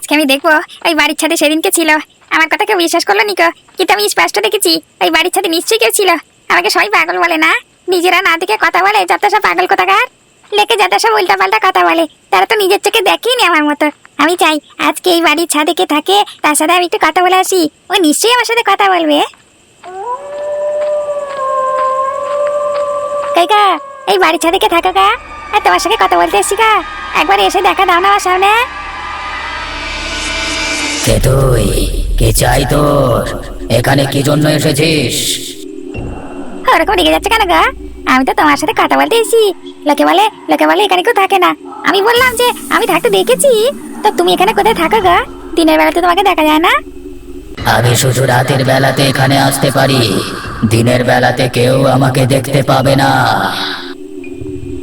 আজকে আমি দেখবো ওই বাড়ির ছাদে সেদিনকে ছিল। আমার কথা কেউ বিশ্বাস করলো নিকো, কিন্তু আমি স্পষ্ট দেখেছি ওই বাড়ির ছাদে নিশ্চয়ই কেউ ছিল। আমাকে সবাই পাগল বলে না, নিজেরা না দেখে কথা বলে যত সব পাগল কোথাকার। লেকে যত সব উল্টাপাল্টা কথা বলে, তারা তো নিজের চোখে দেখেনি আমার মতো। আমি চাই আজকে এই বাড়ির ছাদে কে থাকে তার সাথে আমি একটু কথা বলে আসি, ও নিশ্চয়ই আমার সাথে কথা বলবে। কাইকা, এই বাড়ির ছাদে কে থাকো কা? আর তোমার সাথে কথা বলতে এসছি কা, একবার এসে দেখা দাও না আমার সামনে। কে তুই? কে চাই তোর? এখানে কি জন্য এসেছিস? ওরকম রেগে যাচ্ছে কেন গা? আমি তো তোমার সাথে কথা বলতে এসেছি। লোকে বলে এখানে কেউ থাকে না। আমি বললাম যে আমি থাকতে দেখেছি। তো তুমি এখানে কোথায় থাকো গা? দিনের বেলা তো তোমাকে দেখা যায় না। আমি শুধু রাতের বেলাতে এখানে আসতে পারি, দিনের বেলাতে কেউ আমাকে দেখতে পাবে না।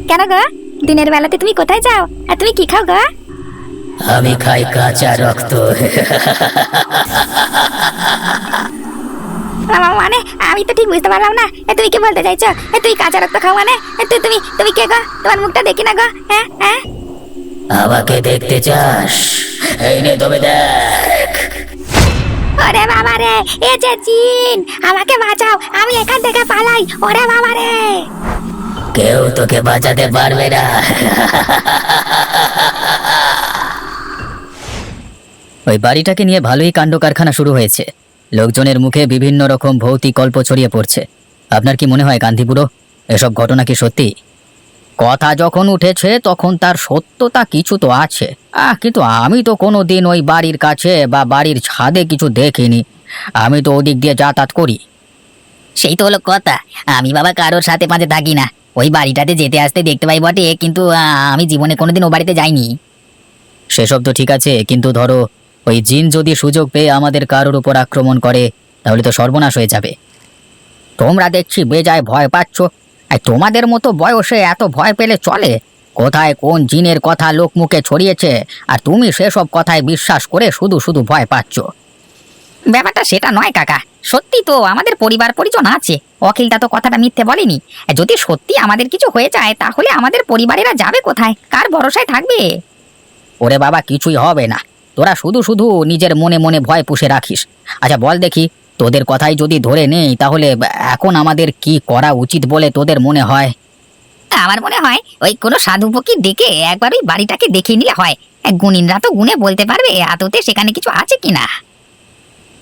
কেন গা? দিনের বেলাতে তুমি কোথায় যাও আর তুমি কি খাও গা? আমি খাই কাঁচা রক্ত। মানে আমি তো ঠিক বুঝতে পারলাম না, তুমি কি বলতে চাইছো? তুই কাঁচা রক্ত খাও মানে? তুমি কে গো? তোমার মুখটা দেখি না গো। হ্যাঁ হ্যাঁ, আমাকে দেখতে চাস? এই নে তবে দেখ। ওরে বাবা রে, এ যে জিন! আমাকে বাঁচাও, আমি এখান থেকে পালাই। ওরে বাবা রে! কেউ তোকে বাঁচাতে পারবে না। ওই বাড়িটাকে নিয়ে ভালোই কাণ্ড কারখানা শুরু হয়েছে। লোকজনের মুখে বিভিন্ন রকম ভৌতিক গল্প ছড়িয়ে পড়ছে। আপনার কি মনে হয় গান্ধী বুড়ো, এসব ঘটনা কি সত্যি? কথা যখন উঠেছে তখন তার সত্যতা কিছু তো আছে। কিন্তু আমি তো কোনো দিন ওই বাড়ির কাছে বা বাড়ির ছাদে কিছু দেখিনি। আমি তো ওদিক দিয়ে যাতায়াত করি। সেই তো হলো কথা। আমি বাবা কারোর সাথে পাঁচে থাকি না। ওই বাড়িটাতে যেতে আসতে দেখতে পাই বটে, কিন্তু আমি জীবনে কোনোদিন ও বাড়িতে যাইনি। সেসব তো ঠিক আছে, কিন্তু ধরো ওই জিন যদি সুযোগ পেয়ে আমাদের কারোর উপর আক্রমণ করে, তাহলে তো সর্বনাশ হয়ে যাবে। তোমরা দেখছি বেজায় ভয় পাচ্ছ। আর তোমাদের মতো বয়সে এত ভয় পেলে চলে? কোথায় কোন জিনের কথা লোক মুখে ছড়িয়েছে, আর তুমি সেসব কথায় বিশ্বাস করে শুধু শুধু ভয় পাচ্ছ। ব্যাপারটা সেটা নয় কাকা, সত্যি তো আমাদের পরিবার পরিজন আছে। অখিলটা তো কথাটা মিথ্যে বলেনি। যদি সত্যি আমাদের কিছু হয়ে যায় তাহলে আমাদের পরিবারেরা যাবে কোথায়? কার ভরসায় থাকবে? ওরে বাবা, কিছুই হবে না। তোরা শুধু শুধু নিজের মনে মনে ভয় পুষে রাখিস। আচ্ছা বল দেখি, তোদের কথাই যদি ধরে নেই তাহলে এখন আমাদের কি করা উচিত বলে তোদের মনে হয়? আমার মনে হয় ওই কোনো সাধু ফকির ডেকে একবার ওই বাড়িটাকে দেখে নিলে হয়। গুণিনরা তো গুণে বলতে পারবে আদতে সেখানে কিছু আছে কিনা।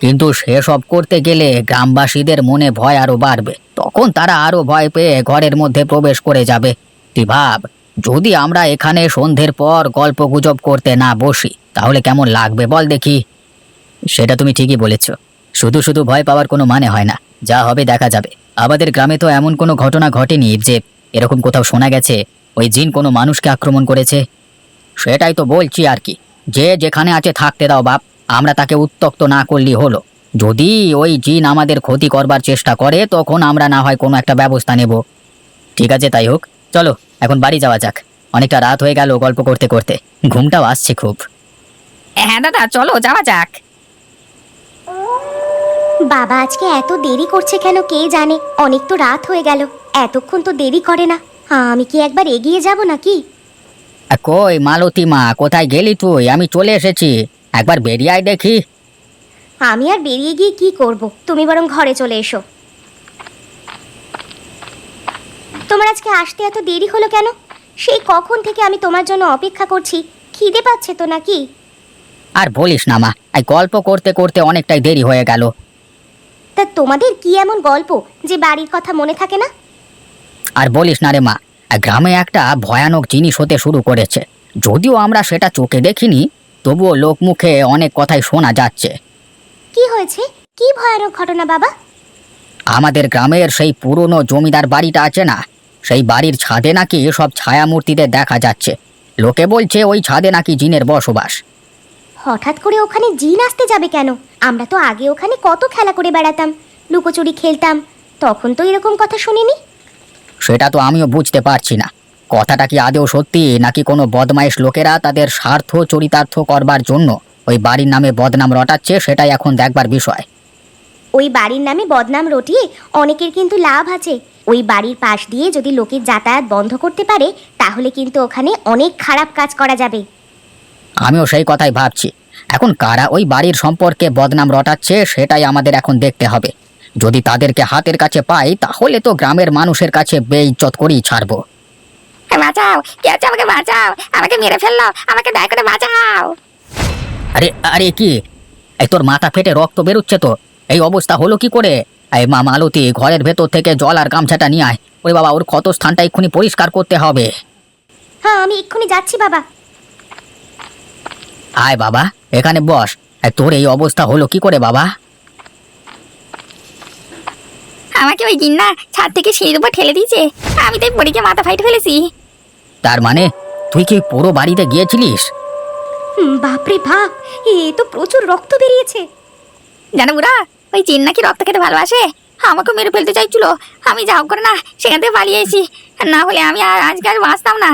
কিন্তু সেসব করতে গেলে গ্রামবাসীদের মনে ভয় আরো বাড়বে, তখন তারা আরো ভয় পেয়ে ঘরের মধ্যে প্রবেশ করে যাবে। তুই ভাব, যদি আমরা এখানে সন্ধ্যের পর গল্পগুজব করতে না বসি তাহলে কেমন লাগবে বল দেখি। সেটা তুমি ঠিকই বলেছ, শুধু শুধু ভয় পাওয়ার কোনো মানে হয় না। যা হবে দেখা যাবে। আমাদের গ্রামে তো এমন কোনো ঘটনা ঘটেনি যে এরকম কোথাও শোনা গেছে ওই জিন কোনো মানুষকে আক্রমণ করেছে। সেটাই তো বলছি আর কি, যে যেখানে আছে থাকতে দাও বাপ, আমরা তাকে উত্ত্যক্ত না করলেই হলো। যদি ওই জিন আমাদের ক্ষতি করবার চেষ্টা করে তখন আমরা না হয় কোনো একটা ব্যবস্থা নেব। ঠিক আছে, তাই হোক, চলো এখন বাড়ি যাওয়া যাক। অনেকটা রাত হয়ে গেল গল্প করতে করতে, ঘুমটাও আসছে খুব। হ্যাঁ দাদা, চলো যাওয়া যাক। বাবা আজকে এত দেরি করছে কেন কে জানে। অনেক তো রাত হয়ে গেল, এতক্ষণ তো দেরি করে না। আমি কি একবার এগিয়ে যাব নাকি? কই মালতী মা, কোথায় গেলি তুই? আমি চলে এসেছি, একবার বেরিয়ে আয় দেখি। আমি আর বেরিয়ে গিয়ে কি করব, তুমি বরং ঘরে চলে এসো। তোমার আজকে আসতে এত দেরি হলো কেন? সেই কখন থেকে আমি তোমার জন্য অপেক্ষা করছি। খিদে পাচ্ছে তো নাকি? আর বলিস না মা, এই গল্প করতে করতে অনেকটাই দেরি হয়ে গেল। তা তোমাদের কি এমন গল্প যে বাড়ির কথা মনে থাকে না? আর বলিস না রে মা, গ্রামে একটা ভয়ানক জিনিস হতে শুরু করেছে। যদিও আমরা সেটা চোখে দেখিনি, তবুও লোক মুখে অনেক কথাই শোনা যাচ্ছে। কি হয়েছে? কি ভয়ানক ঘটনা বাবা? আমাদের গ্রামের সেই পুরনো জমিদার বাড়িটা আছে না, সেই বাড়ির ছাদে নাকি সব ছায়ামূর্তিদের দেখা যাচ্ছে। লোকে বলছে ওই ছাদে নাকি জিনের বসবাস। হঠাৎ করে ওখানে জিন আসতে যাবে কেন? আমরা তো আগে ওখানে কত খেলা করে বেড়াতাম, লুকোচুরি খেলতাম, তখন তো এরকম কথা শুনিনি। সেটা তো আমিও বুঝতে পারছি না, কথাটা কি আদেও সত্যি নাকি কোনো বদমাইশ লোকেরা তাদের স্বার্থ চরিতার্থ করবার জন্য ওই বাড়ির নামে বদনাম রটাচ্ছে, সেটাই এখন দেখবার বিষয়। ওই বাড়ির নামে বদনাম রটিয়ে অনেকের কিন্তু লাভ আছে। ওই বাড়ির পাশ দিয়ে যদি লোকের যাতায়াত বন্ধ করতে পারে তাহলে কিন্তু ওখানে অনেক খারাপ কাজ করা যাবে। আমিও সেই কথাই ভাবছি, এখন কারা ওই বাড়ির সম্পর্কে বদনাম রটাচ্ছে সেটাই আমাদের এখন দেখতে হবে। যদি তাদেরকে হাতের কাছে পাই তাহলে তো গ্রামের মানুষের কাছে বেইজ্জত করেই ছাড়বো। বাঁচাও, কে আছে? আমাকে বাঁচাও, আমাকে মেরে ফেললো, আমাকে দয়া করে বাঁচাও। আরে আরে কি, এই তোর মাথা ফেটে রক্ত বেরোচ্ছে তো, এই অবস্থা হলো কি করে? এই মা মালতী, ঘরের ভেতর থেকে জল আর গামছাটা নিয়ে আয়। ওরে বাবা, ওর ক্ষত স্থানটা এক্ষুনি পরিষ্কার করতে হবে। হ্যাঁ, আমি এক্ষুনি যাচ্ছি বাবা। আয় বাবা, এখানে বস। তোর এই অবস্থা হলো কি করে বাবা? আমাকে ওই দিন না ছাদ থেকে সিঁড়ির উপর ঠেলে দিয়েছে, আমি তাই পড়ে গিয়ে মাথা ফাইটে ফেলেছি। তার মানে তুই কি পুরো বাড়িতে গিয়েছিলিস? বাপরে বাপ, এ তো প্রচুর রক্ত বেরিয়েছে। জানো বুড়া, ওই জিন নাকি রক্ত খেতে ভালোবাসে, আমাকে মেরে ফেলতে চাইছিল। আমি যা হোক করে না সেখান থেকে পালিয়ে এসেছি, না হলে আমি আর আজকে আর বাঁচতাম না।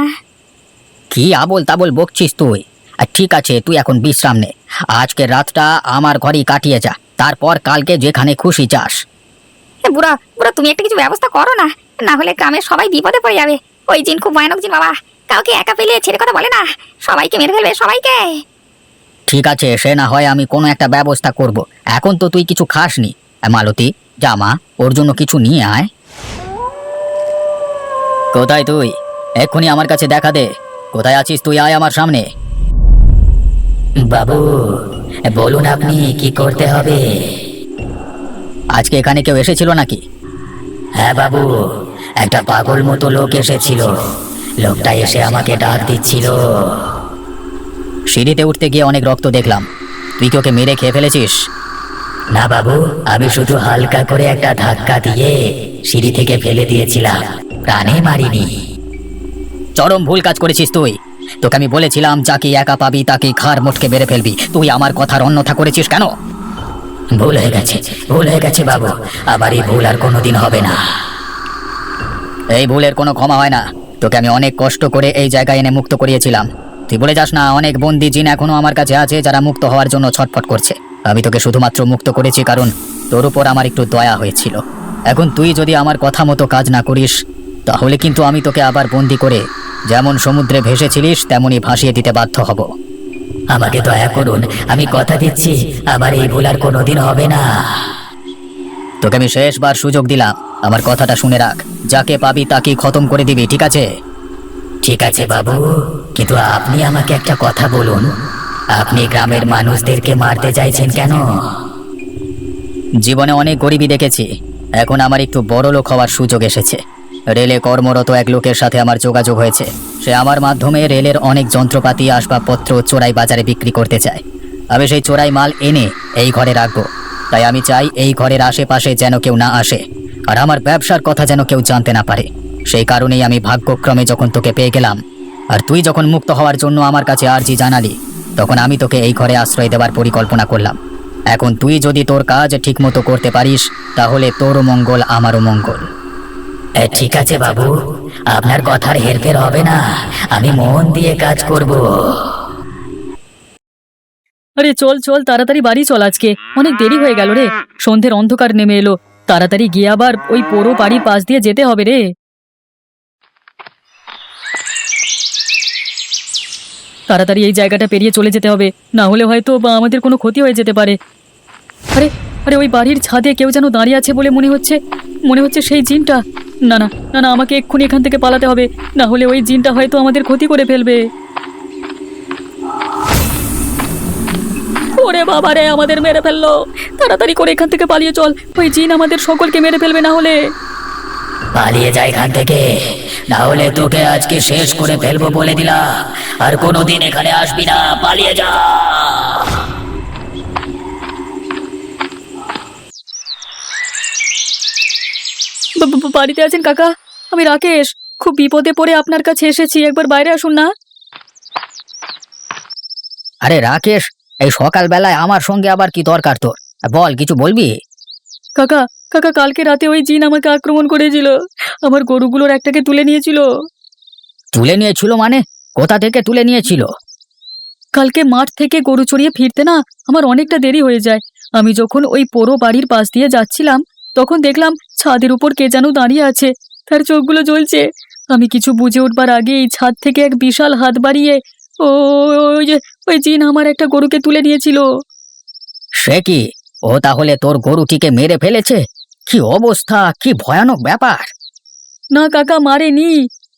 কি আবোল তাবোল বকছিস তুই? আর ঠিক আছে, তুই এখন বিশ্রাম নে। আজকে রাতটা আমার ঘরেই কাটিয়ে যা, তারপর কালকে যেখানে খুশি যাস। বুড়া বুড়া, তুমি একটা কিছু ব্যবস্থা করো না, না হলে গ্রামের সবাই বিপদে পড়ে যাবে। ওই জিন খুব ভয়ানক জিন বাবা, কাউকে একা পেলে ছেড়ে কথা বলে না, সবাইকে মেরে ফেলবে, সবাইকে। ঠিক আছে, সে না হয় আমি কোনো একটা ব্যবস্থা করব। এখন তো তুই কিছু খাসনি। মালতী, জামা ওর জন্য কিছু নিয়ে আয়। কোথায় তুই? এক্ষুনি আমার কাছে দেখা দে। কোথায় আছিস তুই? আয় আমার সামনে। বাবু, বলুন আপনি কি করতে হবে? আজকে এখানে কেউ এসেছিল নাকি? হ্যাঁ বাবু, একটা পাগল মতো লোক এসেছিল। লোকটা এসে আমাকে ডাক দিচ্ছিল। সিঁড়িতে উঠতে গিয়ে অনেক রক্ত দেখলাম। তুই কি ওকে মেরে খেয়ে ফেলেছিস? না বাবু, আমি শুধু হালকা করে একটা ধাক্কা দিয়ে সিঁড়ি থেকে ফেলে দিয়েছিলাম, প্রাণে মারিনি। চরম ভুল কাজ করেছিস তুই। তোকে আমি বলেছিলাম যাকে একা পাবি তাকে ঘাড় মোটকে মেরে ফেলবি, তুই আমার কথার অন্যথা করেছিস কেন? ভুল হয়ে গেছে, ভুল হয়ে গেছে বাবু, আবার এই ভুল আর কোনোদিন হবে না। এই ভুলের কোনো ক্ষমা হয় না। তোকে আমি অনেক কষ্ট করে এই জায়গায় এনে মুক্ত করিয়েছিলাম। তুই বলে যাস না অনেক বন্দি জিন এখনো আমার কাছে আছে যারা মুক্ত হওয়ার জন্য ছটফট করছে। আমি তোকে শুধুমাত্র মুক্ত করেছি কারণ তোর উপর আমার একটু দয়া হয়েছিল। এখন তুই যদি আমার কথা মতো কাজ না করিস তাহলে কিন্তু আমি তোকে আবার বন্দি করে যেমন সমুদ্রে ভেসেছিলিস তেমনই ভাসিয়ে দিতে বাধ্য হব। আমাকে দয়া করুন, আমি কথা দিচ্ছি আবার এই ভুল আর কোনোদিন হবে না। তোকে আমি শেষবার সুযোগ দিলাম, আমার কথাটা শুনে রাখ। যাকে পাবি তাকে খতম করে দিবি, ঠিক আছে? ঠিক আছে বাবু, কিন্তু আপনি আমাকে একটা কথা বলুন, আপনি গ্রামের মানুষদেরকে মারতে চাইছেন কেন? জীবনে অনেক গরিবী দেখেছি, এখন আমার একটু বড় লোক হওয়ার সুযোগ এসেছে। রেলে কর্মরত এক লোকের সাথে আমার যোগাযোগ হয়েছে। সে আমার মাধ্যমে রেলের অনেক যন্ত্রপাতি আসবাবপত্র চোরাই বাজারে বিক্রি করতে চায়। আমি সেই চোরাই মাল এনে এই ঘরে রাখবো। তাই আমি চাই এই ঘরের আশেপাশে যেন কেউ না আসে, আর আমার ব্যবসার কথা যেন কেউ জানতে না পারে। সেই কারণেই আমি ভাগ্যক্রমে যখন তোকে পেয়ে গেলাম আর তুই যখন মুক্ত হওয়ার জন্য আমার কাছে আর্জি জানালি, তখন আমি তোকে এই ঘরে আশ্রয় দেওয়ার পরিকল্পনা করলাম। এখন তুই যদি তোর কাজ ঠিকমতো করতে পারিস তাহলে তোরও মঙ্গল আমারও মঙ্গল। ঠিক আছে বাবু, আপনার কথার হেরফের হবে না, আমি মন দিয়ে কাজ করব। আরে চল চল, তাড়াতাড়ি বাড়ি চল, আজকে অনেক দেরি হয়ে গেল রে। সন্ধ্যের অন্ধকার নেমে এলো, তাড়াতাড়ি গিয়ে আবার ওই পোড়ো বাড়ির পাশ দিয়ে যেতে হবে রে। তাড়াতাড়ি এই জায়গাটা পেরিয়ে চলে যেতে হবে, না হলে হয়তো বা আমাদের কোনো ক্ষতি হয়ে যেতে পারে। আরে আরে, ওই বাড়ির ছাদে কেউ যেন দাঁড়িয়ে আছে বলে মনে হচ্ছে সেই জিনটা। না না না না, আমাকে এক্ষুনি এখান থেকে পালাতে হবে, না হলে ওই জিনটা হয়তো আমাদের ক্ষতি করে ফেলবে। ওরে বাবা রে, আমাদের মেরে ফেললো, তাড়াতাড়ি করে এখান থেকে পালিয়ে চল, ওই জিন আমাদের সকলকে মেরে ফেলবে না হলে। পালিয়ে যা এখান থেকে, না হলে তোকে আজকে শেষ করে ফেলবো বলে দিলাম। আর কোনোদিন এখানে আসবি না, পালিয়ে যা। বাড়িতে আছেন কাকা? আমি রাকেশ, খুব বিপদে পড়ে আপনার কাছে এসেছি, একবার বাইরে আসুন না। আরে রাকেশ, এই সকালবেলায় আমার সঙ্গে আবার কি দরকার তোর? বল, কিছু বলবি? কাকা কাকা, কালকে রাতে ওই জিন আমাকে আক্রমণ করেছিল, আমার গরুগুলোর একটাকে তুলে নিয়েছিল। তুলে নিয়েছিল মানে? কোথা থেকে তুলে নিয়েছিল? কালকে মাঠ থেকে গরু চড়িয়ে ফিরতে না আমার অনেকটা দেরি হয়ে যায়। আমি যখন ওই পোড়ো বাড়ির পাশ দিয়ে যাচ্ছিলাম তখন দেখলাম ছাদের উপর কে যেন দাঁড়িয়ে আছে, তার চোখগুলো জ্বলছে। আমি কিছু বুঝে উঠবার আগেই ছাদ থেকে এক বিশাল হাত বাড়িয়ে ও ওই যে ওই জিন আমার একটা গরুকে তুলে নিয়েছিল। সে কি, ও তাহলে তোর গরুটিকে মেরে ফেলেছে? কি অবস্থা, কি ভয়ানক ব্যাপার! না কাকা, মারেনি,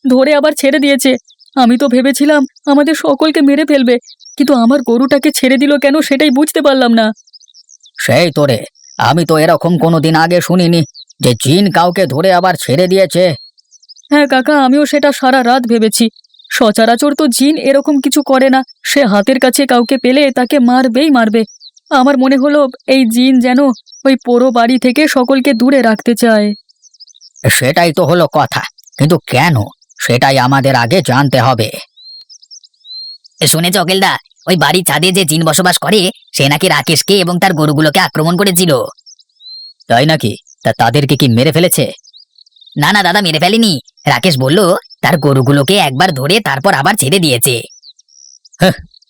ধরে আবার ছেড়ে দিয়েছে। আমি তো ভেবেছিলাম আমাদের সকলকে মেরে ফেলবে, কিন্তু আমার গরুটাকে ছেড়ে দিল কেন সেটাই বুঝতে পারলাম না। সেই তোরে, আমি তো এরকম কোনোদিন আগে শুনিনি যে জিন কাউকে ধরে আবার ছেড়ে দিয়েছে। হ্যাঁ কাকা, আমিও সেটা সারা রাত ভেবেছি। সচরাচর তো জিন এরকম কিছু করে না, সে হাতের কাছে কাউকে পেলে তাকে মারবেই মারবে। আমার মনে হলো এই জিন যেন ওই পোড়ো বাড়ি থেকে সকলকে দূরে রাখতে চায়। সেটাই তো হলো কথা, কিন্তু কেন সেটাই আমাদের আগে জানতে হবে। শুনেছ অখিলদা, ওই বাড়ির ছাদে যে জিন বসবাস করে সে নাকি রাকেশকে এবং তার গরুগুলোকে আক্রমণ করেছিল। তাই নাকি? তা তাদেরকে কি মেরে ফেলেছে? না না দাদা, মেরে ফেলেনি। রাকেশ বলল তার গরুগুলোকে একবার ধরে তারপর আবার ছেড়ে দিয়েছে।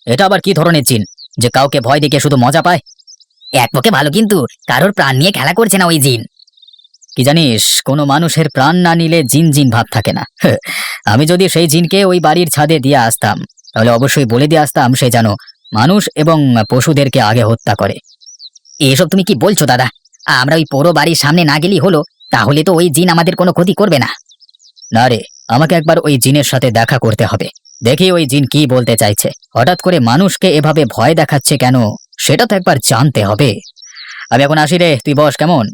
এটা আবার কি ধরনের জিন যে কাউকে ভয় দেখিয়ে শুধু মজা পায়? এক পক্ষে ভালো, কিন্তু কারোর প্রাণ নিয়ে খেলা করছে না ওই জিন। কি জানিস, কোনো মানুষের প্রাণ না নিলে জিন জিন ভাব থাকে না। আমি যদি সেই জিনকে ওই বাড়ির ছাদে দিয়ে আসতাম, তাহলে অবশ্যই বলে দিয়ে আসতাম সে যেন মানুষ এবং পশুদেরকে আগে হত্যা করে। এসব তুমি কি বলছো দাদা? আমরা ওই পোড়ো বাড়ির সামনে না গেলেই হলো, তাহলে তো ওই জিন আমাদের কোনো ক্ষতি করবে না। না রে, আমাকে একবার ওই জিনের সাথে দেখা করতে হবে, দেখি ওই জিন কি বলতে চাইছে। হঠাৎ করে মানুষকে এভাবে ভয় দেখাচ্ছে কেন, সেটা তো একবার জানতে হবে। আমি এখন আসি রে, তুই বস কেমন।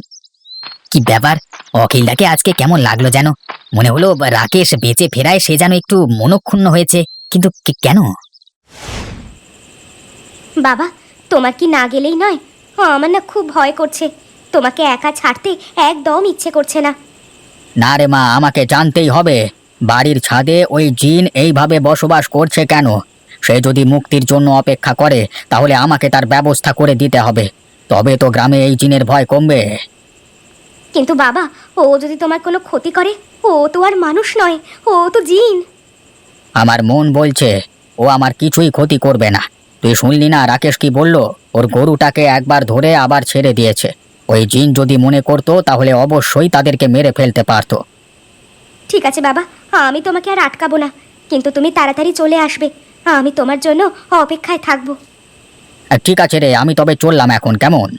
কি ব্যাপার, অখিলদাকে আজকে কেমন লাগলো যেন? মনে হলো রাকেশ বেঁচে ফেরায় সে যেন একটু মনক্ষুণ্ণ হয়েছে, কিন্তু কেন? বাবা, তোমার কি না গেলেই নয়? আমার না খুব ভয় করছে, তোমাকে একা ছাড়তে একদম ইচ্ছে করছে না। না রে মা, আমাকে জানতেই হবে বাড়ির ছাদে ওই জিন এইভাবে বসবাস করছে কেন। সে যদি মুক্তির জন্য অপেক্ষা করে তাহলে আমাকে তার ব্যবস্থা করে দিতে হবে, তবে তো গ্রামে এই জিনের ভয় কমবে। কিন্তু বাবা, ও যদি তোমার কোনো ক্ষতি করে, ও তো আর মানুষ নয়, ও তো জিন। আমার মন বলছে ও আমার কিছুই ক্ষতি করবে না। তুই শুনলি না রাকেশ কি বলল? ওর গরুটাকে একবার ধরে আবার ছেড়ে দিয়েছে। ওই জিন যদি মনে করতো তাহলে অবশ্যই তাদেরকে মেরে ফেলতে পারতো। ঠিক আছে বাবা, আমি তোমাকে আর আটকাবো না, কিন্তু তুমি তাড়াতাড়ি চলে আসবে, আমি তোমার জন্য অপেক্ষায় থাকবো। ঠিক আছে রে, আমি তবে চললাম এখন, কেমন?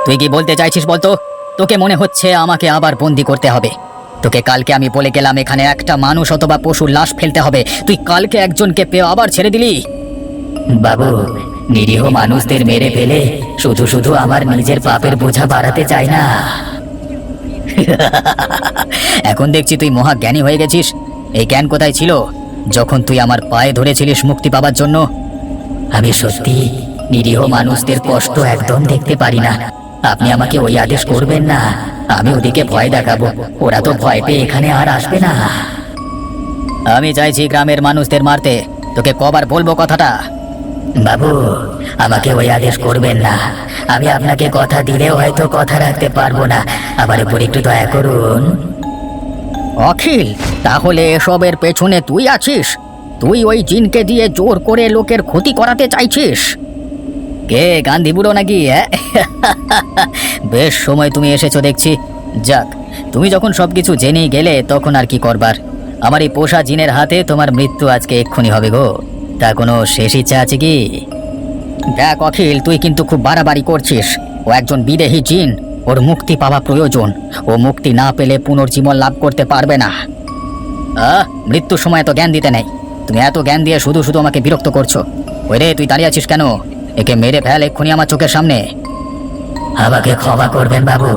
তুই কি বলতে চাইছিস বলতো? তোকে মনে হচ্ছে আমাকে আবার বন্দি করতে হবে? তোকে কালকে আমি বলে গেলাম এখানে একটা মানুষ অথবা পশুর লাশ ফেলতে হবে, তুই কালকে একজনকে পেয়ে আবার ছেড়ে দিলি। বাবু, নিরীহ মানুষদের মেরে ফেলে শুধু শুধু আমার নিজের পাপের বোঝা বাড়াতে চাই না। এখন দেখছি তুই মহা জ্ঞানী হয়ে গেছিস। এই জ্ঞান কোথায় ছিল যখন তুই আমার পায়ে ধরেছিলিস মুক্তি পাবার জন্য? আমি সত্যি নিরীহ মানুষদের কষ্ট একদম দেখতে পারি না। আপনি আমাকে ওই আদেশ করবেন না, আমি ওদিকে ভয় দেখাবো, ওরা তো ভয় পেয়ে এখানে আর আসবে না। আমি চাইছি গ্রামের মানুষদের মারতে, তোকে কবার বলবো কথাটা? বাবু, আমাকে ওই আদেশ করবেন না। আমি আপনাকে কথা দিলেও হয়তো কথা রাখতে পারবো না, আমার উপর একটু দয়া করুন। অখিল, তাহলে এসবের পেছনে তুই আছিস? তুই ওই জিনকে দিয়ে জোর করে লোকের ক্ষতি করাতে চাইছিস? কে, গান্ধী বুড়ো নাকি? বেশ সময় তুমি এসেছো দেখছি। যাক, তুমি যখন সবকিছু জেনেই গেলে তখন আর কি করবার। আমার এই পোষা জিনের হাতে তোমার মৃত্যু আজকে এক্ষুনি হবে গো। তা কোনো শেষ ইচ্ছা আছে কি? দেখ অখিল, তুই কিন্তু খুব বাড়াবাড়ি করছিস। ও একজন বিদেহী জিন, ওর মুক্তি পাওয়া প্রয়োজন। ও মুক্তি না পেলে পুনর্জীবন লাভ করতে পারবে না। মৃত্যুর সময় এত জ্ঞান দিতে নেই। তুমি এত জ্ঞান দিয়ে শুধু শুধু আমাকে বিরক্ত করছো। ওই রে, তুই দাঁড়িয়ে আছিস কেন? একে মেরে ফেল এক্ষুনি আমার চোখের সামনে। আমাকে ক্ষমা করবেন বাবু,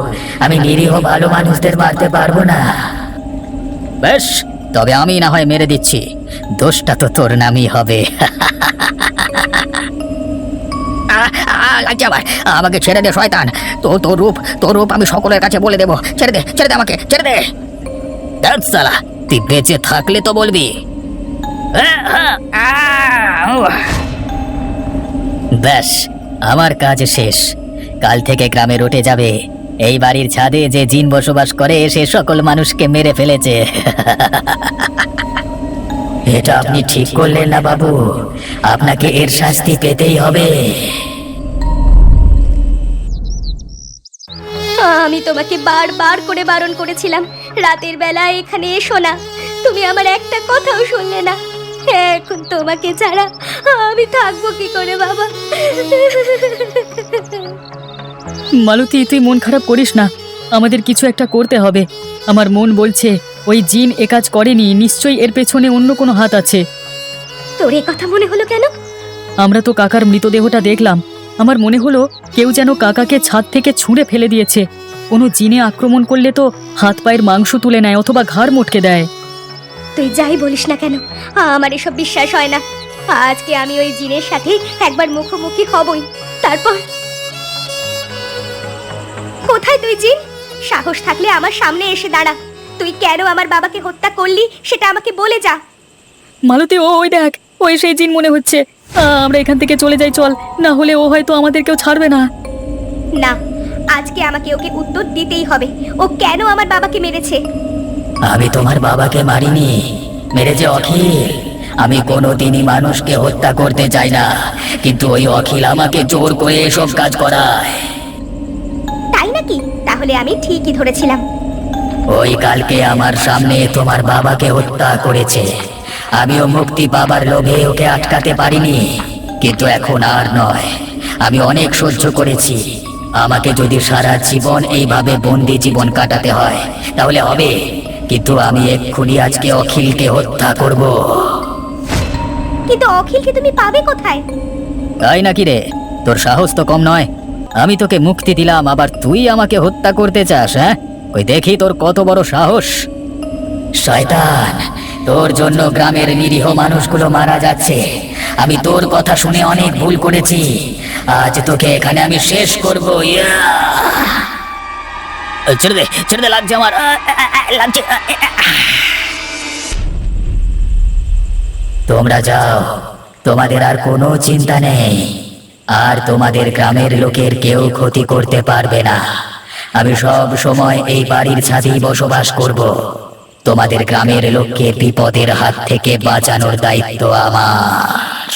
আমি নিরীহ ভালো মানুষদের মারতে পারবো না। বেশ, তবে আমি না হয় মেরে দিচ্ছি, দোষটা তো তোর নামই হবে। আমাকে ছেড়ে দে শয়তান, তোর রূপ আমি সকলের কাছে বলে দেবো। ছেড়ে দে, ছেড়ে দে আমাকে, ছেড়ে দে। সালা, তুই বেঁচে থাকলে তো বলবি। ব্যাস, আমার কাজ শেষ। কাল থেকে গ্রামে রটে যাবে এই বাড়ির ছাদে যে জিন বসবাস করে সে সকল মানুষকে মেরে ফেলেছে। এটা আপনি ঠিক করলেন না বাবু, আপনাকে এর শাস্তি পেতেই হবে। আমি তোমাকে বারবার করে বারণ করেছিলাম রাতের বেলা এখানে এসো না, তুমি আমার একটা কথাও শুনলে না। এখন তোমাকে ছাড়া আমি থাকবো কি করে বাবা? মালতী, তুই মন খারাপ করিস না, আমাদের কিছু একটা করতে হবে। আমার মন বলছে ওই জিন এ কাজ করেনি, নিশ্চয়ই এর পেছনে অন্য কোনো হাত আছে। তোর এ কথা মনে হলো কেন? আমরা তো কাকার মৃতদেহটা দেখলাম, আমার মনে হলো কেউ যেন কাকাকে ছাদ থেকে ছুঁড়ে ফেলে দিয়েছে। কোনো জিনে আক্রমণ করলে তো হাত পায়ের মাংস তুলে নেয় অথবা ঘাড় মটকে দেয়। তুই যাই বলিস না কেন, আমার এসব বিশ্বাস হয় না। আজকে আমি ওই জিনের সাথে একবার মুখোমুখি হবই, তারপর। কোথায় তুই জিন? সাহস থাকলে আমার সামনে এসে দাঁড়া। তুই কেন আমার বাবাকে হত্যা করলি সেটা আমাকে বলে যা। মালতী, ওই দেখ, ওই সেই জিন মনে হচ্ছে। আমরা এখান থেকে চলে যাই, চল, না হলে ও হয়তো আমাদেরকেও ছাড়বে না। না, আজকে আমাকে ওকে উত্তর দিতেই হবে। ও কেন আমার বাবাকে মেরেছে? আমি তোমার বাবাকে মারিনি, মেরেছে অখিল। আমি কোনোদিনই মানুষকে হত্যা করতে চাই না, কিন্তু ওই অখিল আমাকে জোর করে এসব কাজ করায়। তাই নাকি? তাহলে আমি ঠিকই ধরেছিলাম। ওই কালকে আমার সামনে তোমার বাবাকে হত্যা করেছে। আমিও মুক্তি পাবার লোভে ওকে আটকাতে পারিনি, কিন্তু এখন আর নয়। আমি অনেক সহ্য করেছি। আমাকে যদি সারা জীবন এইভাবে বন্দি জীবন কাটাতে হয় তাহলে হবে, কিন্তু আমি এক্ষুনি আজকে অখিলকে হত্যা করব। কিন্তু অখিলকে তুমি পাবে কোথায়? তাই নাকি রে? তোর সাহস তো কম নয়। আমি তোকে মুক্তি দিলাম, আবার তুই আমাকে হত্যা করতে চাস? হ্যাঁ, ওই দেখি তোর কত বড় সাহস। শয়তান, তোর জন্য গ্রামের নিরীহ মানুষগুলো মারা যাচ্ছে। আমি তোর কথা শুনে অনেক ভুল করেছি। আজ তোকে এখানে আমি শেষ করব। ছেড়ে দে, ছেড়ে দে, লাগছে আমার, লাগছে। তোমরা যাও, তোমাদের আর কোনো চিন্তা নেই, আর তোমাদের গ্রামের লোকের কেউ ক্ষতি করতে পারবে না। আমি সব সময় এই বাড়ির ছাদেই বসবাস করব। তোমাদের গ্রামের লোককে বিপদের হাত থেকে বাঁচানোর দায়িত্ব আমার।